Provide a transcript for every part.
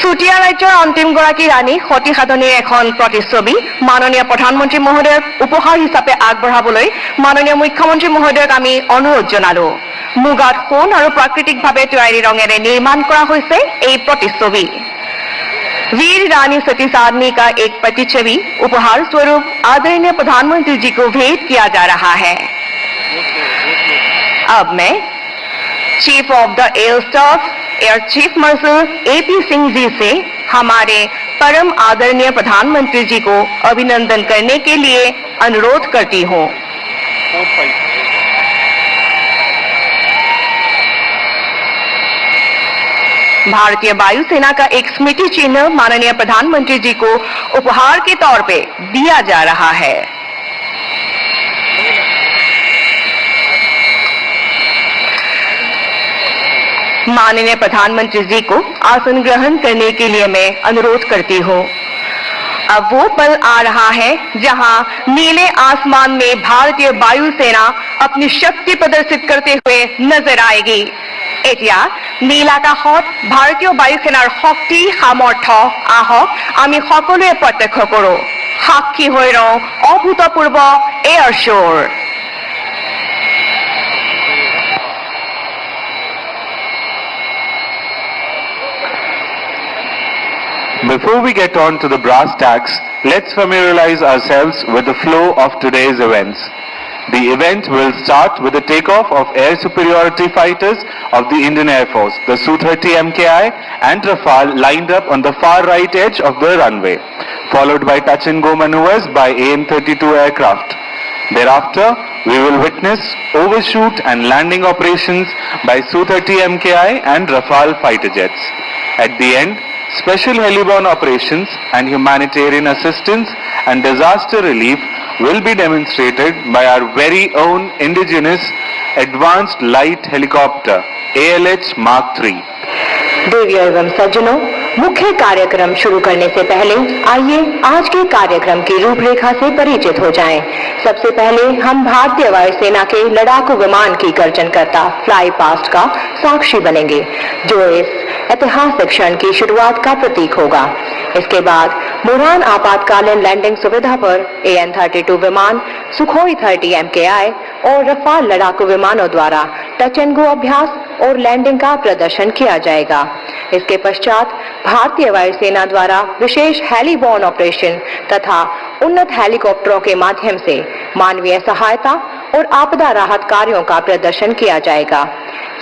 চুটিয়া ৰাজ্যৰ অন্তিমগৰাকী ৰাণী সতী সাধনীৰ এখন প্ৰতিচ্ছবি মাননীয় প্ৰধানমন্ত্ৰী মহোদয়ক উপহাৰ হিচাপে আগবঢ়াবলৈ মাননীয় মুখ্যমন্ত্ৰী মহোদয়ক আমি অনুৰোধ জনালো। মুগাত সোণ আৰু প্ৰাকৃতিকভাৱে তৈয়াৰী ৰঙেৰে নিৰ্মাণ কৰা হৈছে এই প্ৰতিচ্ছবি। वीर रानी सती साधनी का एक प्रतिच्छवि उपहार स्वरूप आदरणीय प्रधानमंत्री जी को भेंट किया जा रहा है। अब मैं chief of the air staff air chief marshal AP Singh ji से हमारे परम आदरणीय प्रधानमंत्री जी को अभिनंदन करने के लिए अनुरोध करती हूँ। भारतीय वायुसेना का एक स्मृति चिन्ह माननीय प्रधानमंत्री जी को उपहार के तौर पे दिया जा रहा है। माननीय प्रधानमंत्री जी को आसन ग्रहण करने के लिए मैं अनुरोध करती हूँ। अब वो पल आ रहा है जहां नीले आसमान में भारतीय वायुसेना अपनी शक्ति प्रदर्शित करते हुए नजर आएगी। এতিয়া নীলাকাশত ভাৰতীয় বায়ুসেনাৰ শক্তি সামৰ্থ্য আহক আমি সকলোৱে প্ৰত্যক্ষ কৰোঁ। সাক্ষী হৈ ৰওঁ অভূতপূৰ্ব এয়াৰ শ্ব'ৰ। Before we get on to the brass tacks, let's familiarize ourselves with the flow of today's events. The event will start with the takeoff of air superiority fighters of the Indian Air Force, the Su-30 MKI and Rafale lined up on the far right edge of the runway, followed by touch and go maneuvers by AN-32 aircraft. Thereafter, we will witness overshoot and landing operations by Su-30 MKI and Rafale fighter jets. At the end, special heliborne operations and humanitarian assistance and disaster relief will be demonstrated by our very own indigenous advanced light helicopter ALH Mark III. देवियों एवं सज्जनों, मुख्य कार्यक्रम शुरू करने से पहले आइए आज के कार्यक्रम की रूपरेखा से परिचित हो जाएं। सबसे पहले हम भारतीय वायुसेना के लड़ाकू विमान की गर्जन करता फ्लाई पास्ट का साक्षी बनेंगे, जो इस ऐतिहासिक क्षण की शुरुआत का प्रतीक होगा। इसके बाद मुरान आपातकालीन लैंडिंग सुविधा पर AN-32 विमान, सुखोई 30 MKI और रफाल लड़ाकू विमानों द्वारा टच एंड गो अभ्यास और लैंडिंग का प्रदर्शन किया जाएगा। इसके पश्चात भारतीय वायुसेना द्वारा विशेष हेलीबॉर्न ऑपरेशन तथा उन्नत हेलीकॉप्टरों के माध्यम से मानवीय सहायता और आपदा राहत कार्यों का प्रदर्शन किया जाएगा।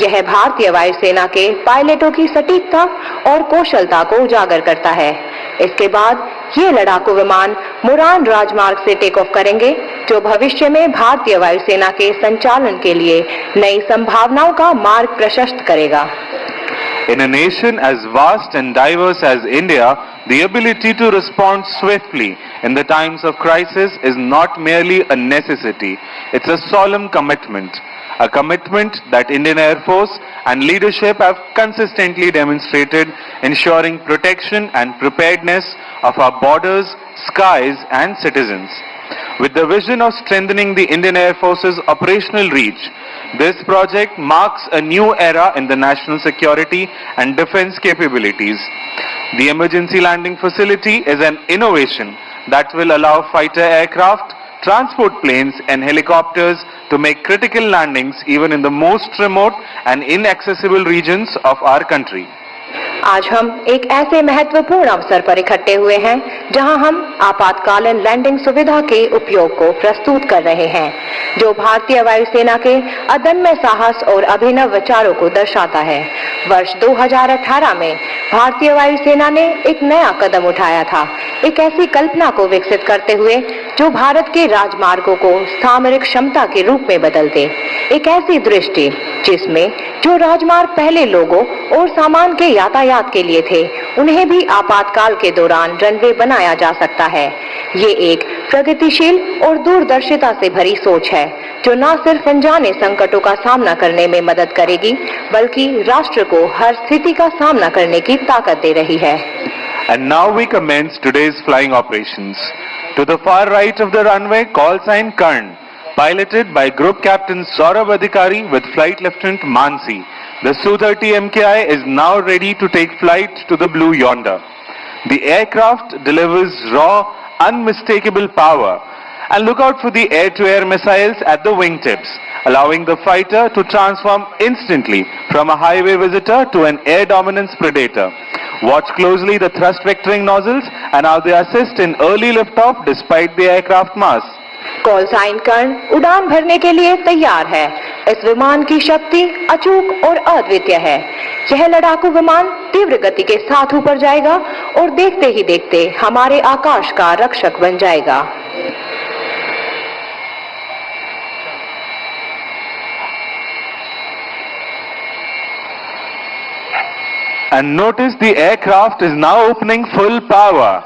यह भारतीय वायुसेना के पायलटों की सटीकता और कौशलता को उजागर करता है। इसके बाद ये लड़ाकू विमान मुरान राजमार्ग से टेक ऑफ करेंगे, जो भविष्य में भारतीय वायुसेना के संचालन के लिए नई संभावनाओं का मार्ग प्रशस्त करेगा। In a nation as vast and diverse as India, the ability to respond swiftly in the times of crisis is not merely a necessity, it's a solemn commitment. A commitment that Indian Air Force and leadership have consistently demonstrated, ensuring protection and preparedness of our borders, skies and citizens. With the vision of strengthening the Indian Air Force's operational reach, this project marks a new era in the national security and defense capabilities. The emergency landing facility is an innovation that will allow fighter aircraft, transport planes and helicopters to make critical landings even in the most remote and inaccessible regions of our country. आज हम एक ऐसे महत्वपूर्ण अवसर पर इकट्ठे हुए हैं जहां हम आपातकालीन लैंडिंग सुविधा के उपयोग को प्रस्तुत कर रहे हैं, जो भारतीय वायुसेना के अदम्य साहस और अभिनव विचारों को दर्शाता है। वर्ष 2018 में भारतीय वायुसेना ने एक नया कदम उठाया था, एक ऐसी कल्पना को विकसित करते हुए जो भारत के राजमार्गों को सामरिक क्षमता के रूप में बदल दे। एक ऐसी दृष्टि जिसमें जो राजमार्ग पहले लोगों और सामान के यातायात के लिए थे, उन्हें भी आपातकाल के दौरान रनवे बनाया जा सकता है। ये एक प्रगतिशील और दूरदर्शिता से भरी सोच है, जो न सिर्फ अनजाने संकटों का सामना करने में मदद करेगी, बल्कि राष्ट्र को हर स्थिति का सामना करने की ताकत दे रही है। And now we commence today's flying operations. To the far right of the runway, call sign Karn, piloted by Group Captain Saurabh Adhikari with Flight Lieutenant Mansi, The Su-30 MKI is now ready to take flight to the blue yonder. The aircraft delivers raw, unmistakable power. And look out for the air-to-air missiles at the wingtips, allowing the fighter to transform instantly from a highway visitor to an air dominance predator. Watch closely the thrust vectoring nozzles and how they assist in early liftoff despite the aircraft mass. Call sign Karna उड़ान भरने के लिए तैयार है। इस विमान की शक्ति अचूक और अद्वितीय है। यह लड़ाकू विमान तीव्र गति के साथ ऊपर जाएगा और देखते ही देखते हमारे आकाश का रक्षक बन जाएगा। And notice the aircraft is now opening full power.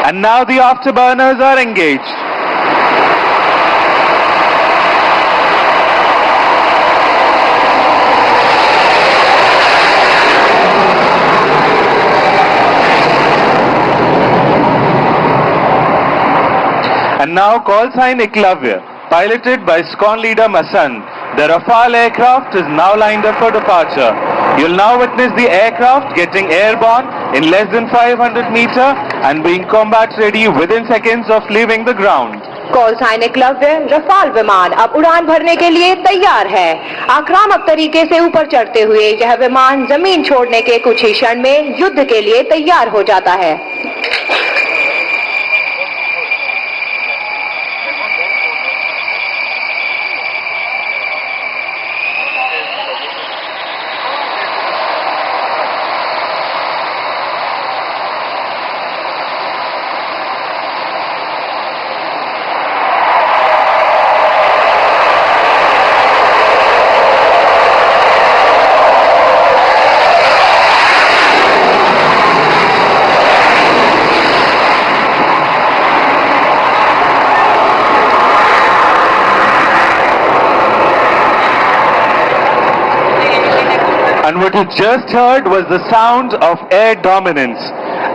And now the afterburners are engaged. And now call sign Eklavya, piloted by SCON leader Masand. The Rafale aircraft is now lined up for departure. You'll now witness the aircraft getting airborne in less than 500 meter and being combat ready within seconds of leaving the ground. Call sign Eklavya Rafale विमान अब उड़ान भरने के लिए तैयार है। आक्रामक तरीके से ऊपर चढ़ते हुए यह विमान जमीन छोड़ने के कुछ ही क्षण में युद्ध के लिए तैयार हो जाता है। And what you just heard was the sound of air dominance.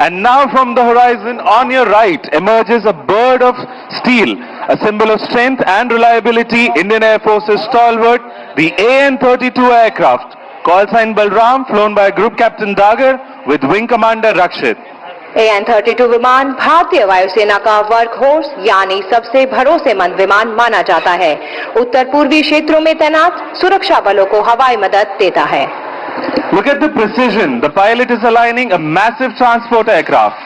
And now from the horizon on your right emerges a bird of steel, a symbol of strength and reliability, Indian Air Force's stalwart, the AN-32 aircraft. Call sign Balram, flown by Group Captain Dagar with Wing Commander Rakshit. AN-32 विमान भारतीय वायुसेना का work horse यानी सबसे भरोसेमंद विमान माना जाता है। उत्तर पूर्वी क्षेत्रों में तैनात सुरक्षा बलों को हवाई मदद देता है। Look at the precision. The pilot is aligning a massive transport aircraft.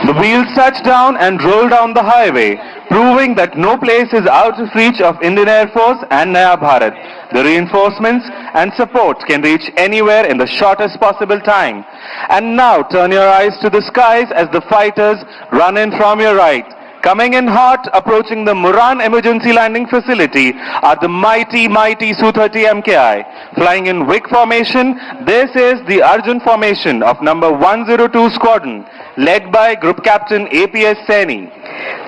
The wheels touch down and roll down the highway, proving that no place is out of reach of Indian Air Force and Naya Bharat. The reinforcements and support can reach anywhere in the shortest possible time. And now turn your eyes to the skies as the fighters run in from your right. Coming in hot, approaching the Muran Emergency Landing Facility are the mighty Su-30 MKI. Flying in WIC formation, this is the Arjun formation of number 102 Squadron, led by Group Captain APS Saini.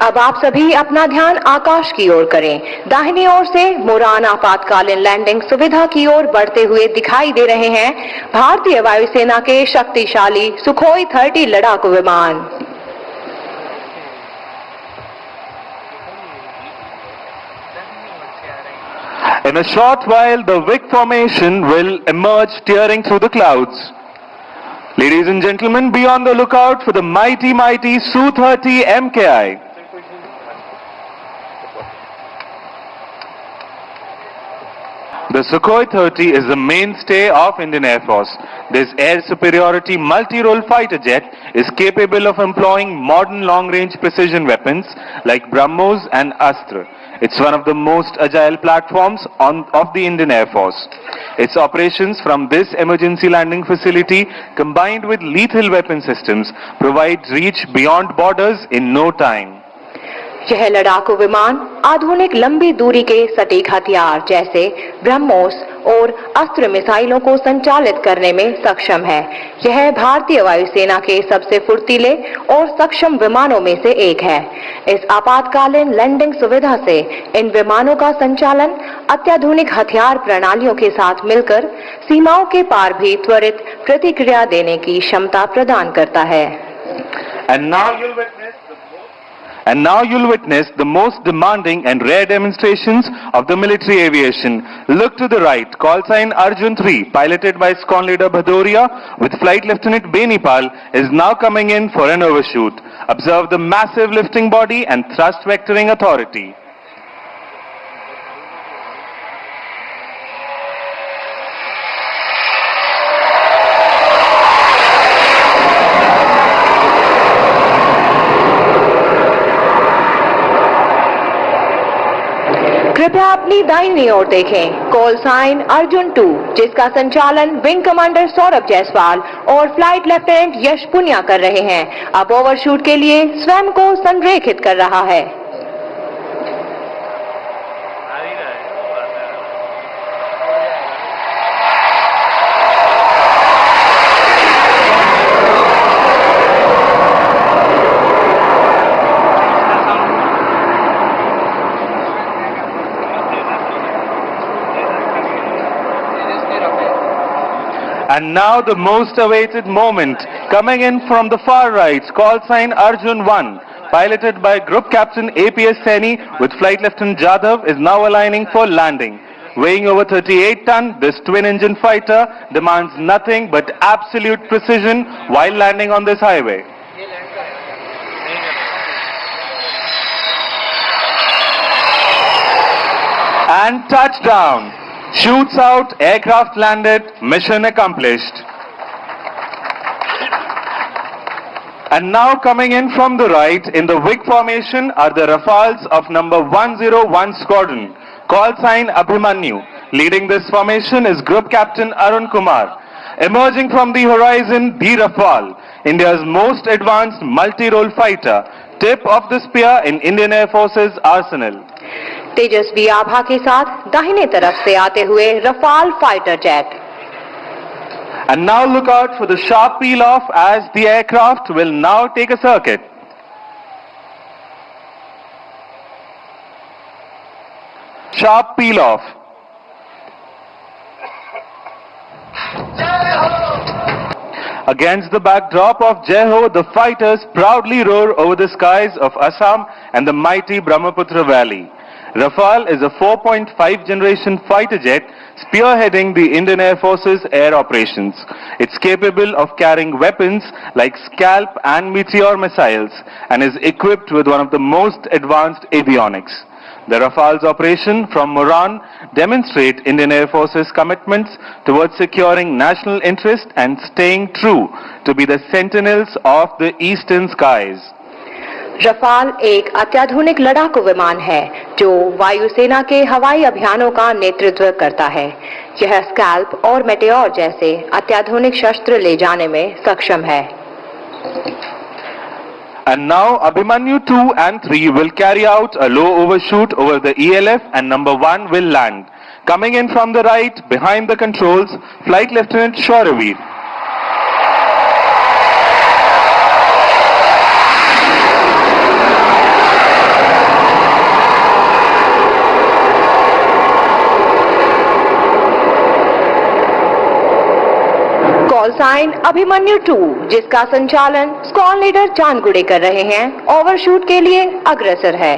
अब आप सभी अपना ध्यान आकाश की ओर करें। दाहिनी ओर से मुरान आपातकालीन लैंडिंग सुविधा की ओर बढ़ते हुए दिखाई दे रहे हैं भारतीय वायुसेना के शक्तिशाली सुखोई 30 लड़ाकू विमान। In a short while, the WIC formation will emerge tearing through the clouds. Ladies and gentlemen, be on the lookout for the mighty Su-30 MKI. The Sukhoi 30 is the mainstay of Indian Air Force. This air superiority multi-role fighter jet is capable of employing modern long-range precision weapons like BrahMos and Astra. It's one of the most agile platforms of the Indian Air Force. Its operations from this emergency landing facility combined with lethal weapon systems provide reach beyond borders in no time. यह लड़ाकू विमान आधुनिक लंबी दूरी के सटीक हथियार जैसे ब्रह्मोस और अस्त्र मिसाइलों को संचालित करने में सक्षम है। यह भारतीय वायुसेना के सबसे फुर्तीले और सक्षम विमानों में से एक है। इस आपातकालीन लैंडिंग सुविधा से इन विमानों का संचालन अत्याधुनिक हथियार प्रणालियों के साथ मिलकर सीमाओं के पार भी त्वरित प्रतिक्रिया देने की क्षमता प्रदान करता है। And now you'll witness the most demanding and rare demonstrations of the military aviation. Look to the right. Call sign Arjun 3, piloted by Squadron Leader Bhadoria with Flight Lieutenant Benipal, is now coming in for an overshoot. Observe the massive lifting body and thrust vectoring authority. कृपया अपनी दाहिनी ओर देखें। Call sign Arjun 2, जिसका संचालन wing commander Saurabh Jaiswal और flight lieutenant यश पुनिया कर रहे हैं, अब ओवरशूट के लिए स्वयं को संरेखित कर रहा है। And now the most awaited moment, coming in from the far right, call sign Arjun 1, piloted by Group Captain APS Saini with Flight Lieutenant Jadhav, is now aligning for landing. Weighing over 38 tons, this twin-engine fighter demands nothing but absolute precision while landing on this highway. And touchdown! Shoots out, aircraft landed, mission accomplished. And now coming in from the right, in the WIG formation are the Rafales of number 101 Squadron. Call sign Abhimanyu. Leading this formation is Group Captain Arun Kumar. Emerging from the horizon, the Rafale, India's most advanced multi-role fighter, tip of the spear in Indian Air Force's arsenal. तेजस्वी आभा के साथ दाहिने तरफ से आते हुए Rafale fighter jet. And now look out for the sharp peel off as the aircraft will now take a circuit. Sharp peel off. Against the backdrop of Jai Ho, the fighters proudly roar over the skies of Assam and the mighty Brahmaputra Valley. Rafale is a 4.5 generation fighter jet spearheading the Indian Air Force's air operations. It's capable of carrying weapons like Scalp and Meteor missiles and is equipped with one of the most advanced avionics. The Rafale's operation from Moran demonstrate Indian Air Force's commitments towards securing national interest and staying true to be the sentinels of the eastern skies. Rafale एक अत्याधुनिक लड़ाकू विमान है जो वायुसेना के हवाई अभियानों का नेतृत्व करता है। यह स्कैल्प और मेटेओर जैसे अत्याधुनिक शस्त्र ले जाने में सक्षम है। And now Abhimanyu 2 and 3 will carry out a low overshoot over the ELF and number 1 will land. Coming in from the right, behind the controls, Flight Lieutenant Shoravir. Call sign Abhimanyu 2, जिसका संचालन स्क्वाड्रन लीडर चांदगुड़े कर रहे हैं, overshoot के लिए अग्रसर है।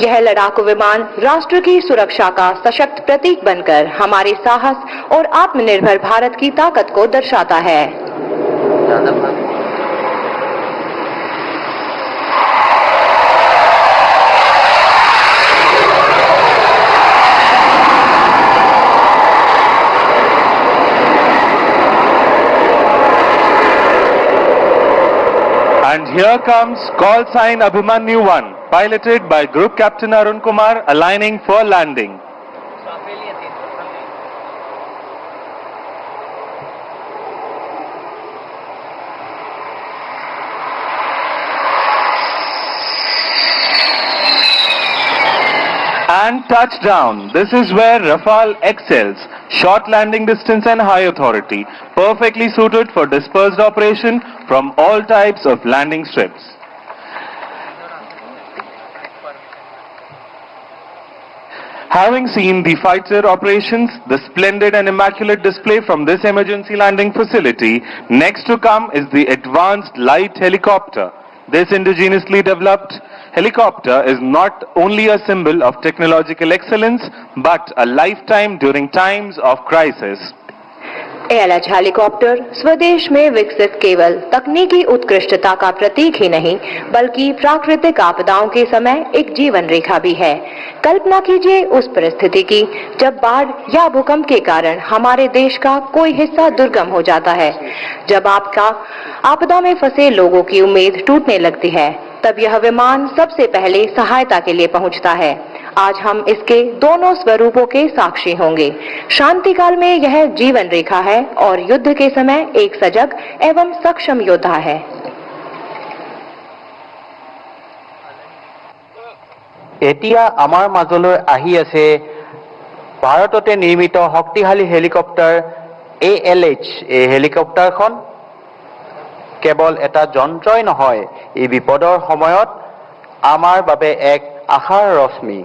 यह लड़ाकू विमान राष्ट्र की सुरक्षा का सशक्त प्रतीक बनकर हमारे साहस और आत्मनिर्भर भारत की ताकत को दर्शाता है। And here comes call sign Abhimanyu 1, piloted by Group Captain Arun Kumar, aligning for landing. And touchdown. This is where Rafale excels. Short landing distance and high authority. Perfectly suited for dispersed operation from all types of landing strips. Having seen the fighter operations, the splendid and immaculate display from this emergency landing facility, next to come is the advanced light helicopter. This indigenously developed helicopter is not only a symbol of technological excellence, but a lifetime during times of crisis. ALH helicopter स्वदेश में विकसित केवल तकनीकी उत्कृष्टता का प्रतीक ही नहीं बल्कि प्राकृतिक आपदाओं के समय एक जीवन रेखा भी है। कल्पना कीजिए उस परिस्थिति की जब बाढ़ या भूकंप के कारण हमारे देश का कोई हिस्सा दुर्गम हो जाता है, जब आपदा में फंसे लोगों की उम्मीद टूटने लगती है, तब यह विमान सबसे पहले सहायता के लिए पहुंचता है। आज हम इसके दोनों स्वरूपों के साक्षी होंगे। शांति काल में यह जीवन रेखा है और युद्ध के समय एक सजग एवं सक्षम योद्धा है। এতিয়া আমাৰ মাজলৈ আহি আছে ভাৰততে নিৰ্মিত শক্তিশালী হেলিকপ্টাৰ ALH। এই হেলিকপ্টাৰখন কেৱল এটা যন্ত্ৰই নহয়, এই বিপদৰ সময়ত আমাৰ বাবে এক আশাৰ ৰশ্মি।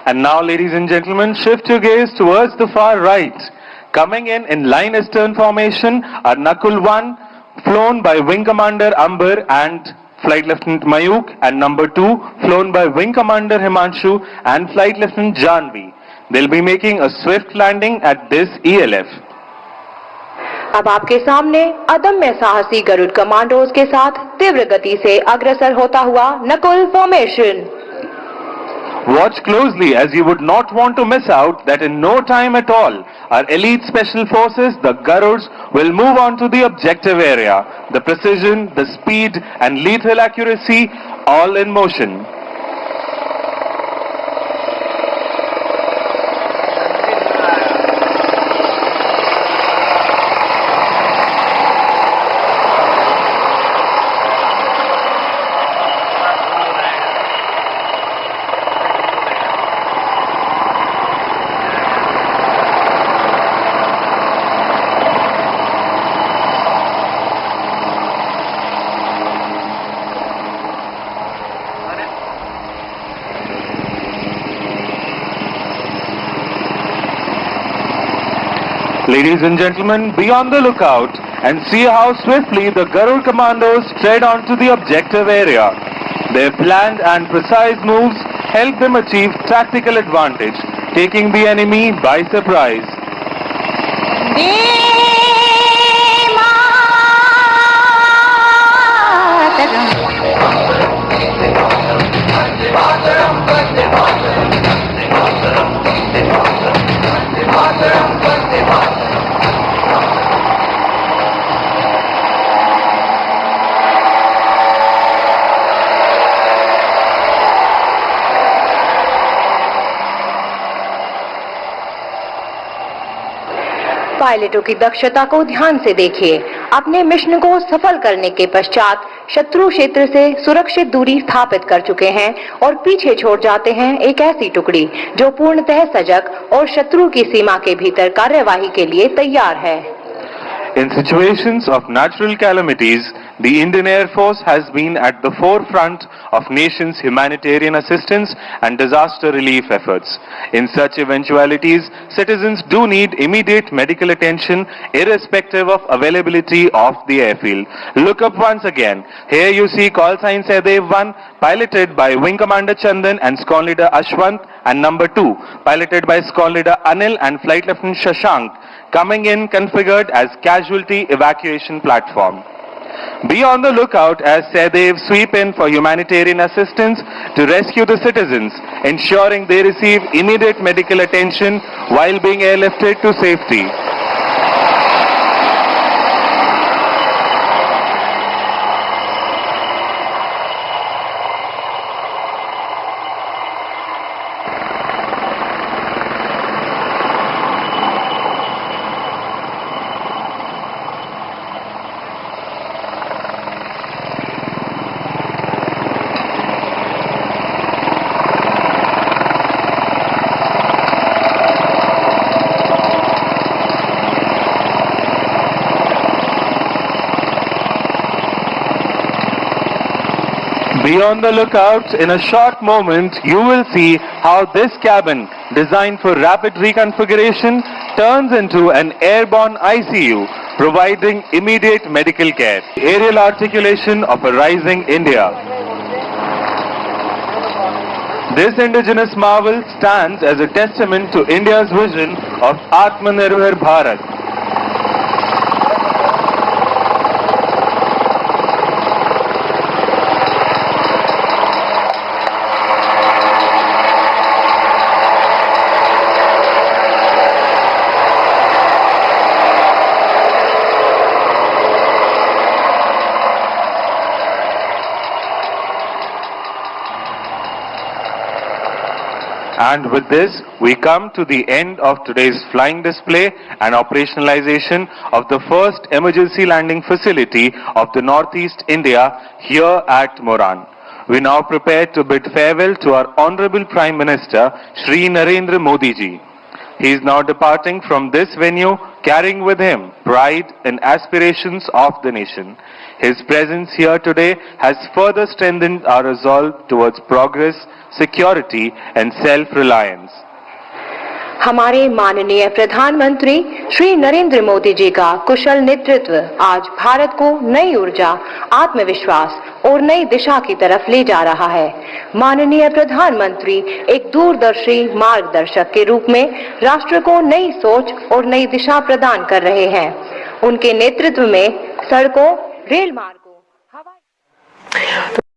And now, ladies and gentlemen, shift your gaze towards the far right. Coming in line astern formation are Nakul 1, flown by Wing Commander Amber and Flight Lieutenant Mayuk, and number 2, flown by Wing Commander Himanshu and Flight Lieutenant Janvi. They'll be making a swift landing at this ELF. अब आपके सामने अदम्य साहसी Garuda commandos के साथ तीव्र गति से अग्रसर होता हुआ Nakul formation. Watch closely as you would not want to miss out that in no time at all, our elite special forces, the Garuds, will move on to the objective area. The precision, the speed and lethal accuracy, all in motion. Ladies and gentlemen, be on the lookout and see how swiftly the Garud commandos tread onto the objective area. Their planned and precise moves help them achieve tactical advantage, taking the enemy by surprise. पायलटों की दक्षता को ध्यान से देखिए। अपने mission को सफल करने के पश्चात शत्रु क्षेत्र से सुरक्षित दूरी स्थापित कर चुके हैं और पीछे छोड़ जाते हैं एक ऐसी टुकड़ी जो पूर्णतः सजग और शत्रु की सीमा के भीतर कार्यवाही के लिए तैयार है। In situations of natural calamities, the Indian Air Force has been at the forefront of nation's humanitarian assistance and disaster relief efforts. In such eventualities, citizens do need immediate medical attention irrespective of availability of the airfield. Look up once again. Here you see call sign Sehdev 1, piloted by Wing Commander Chandan and Squadron Leader Ashwant, and number 2, piloted by Squadron Leader Anil and Flight Lieutenant Shashank, coming in configured as casualty evacuation platform. Be on the lookout as Sehdev sweep in for humanitarian assistance to rescue the citizens, ensuring they receive immediate medical attention while being airlifted to safety. Be on the lookout. In a short moment, you will see how this cabin, designed for rapid reconfiguration, turns into an airborne ICU, providing immediate medical care. Aerial articulation of a rising India. This indigenous marvel stands as a testament to India's vision of Atmanirbhar Bharat. And with this, we come to the end of today's flying display and operationalization of the first emergency landing facility of the Northeast India here at Moran. We now prepare to bid farewell to our Honorable Prime Minister, Shri Narendra Modi ji. He is now departing from this venue, carrying with him pride and aspirations of the nation. His presence here today has further strengthened our resolve towards progress, security and self-reliance. हमारे माननीय प्रधानमंत्री श्री नरेंद्र मोदी जी का कुशल नेतृत्व आज भारत को नई ऊर्जा, आत्मविश्वास और नई दिशा की तरफ ले जा रहा है। माननीय प्रधानमंत्री एक दूरदर्शी मार्गदर्शक के रूप में राष्ट्र को नई सोच और नई दिशा प्रदान कर रहे हैं। उनके नेतृत्व में सड़कों, रेल मार्गों, हवाई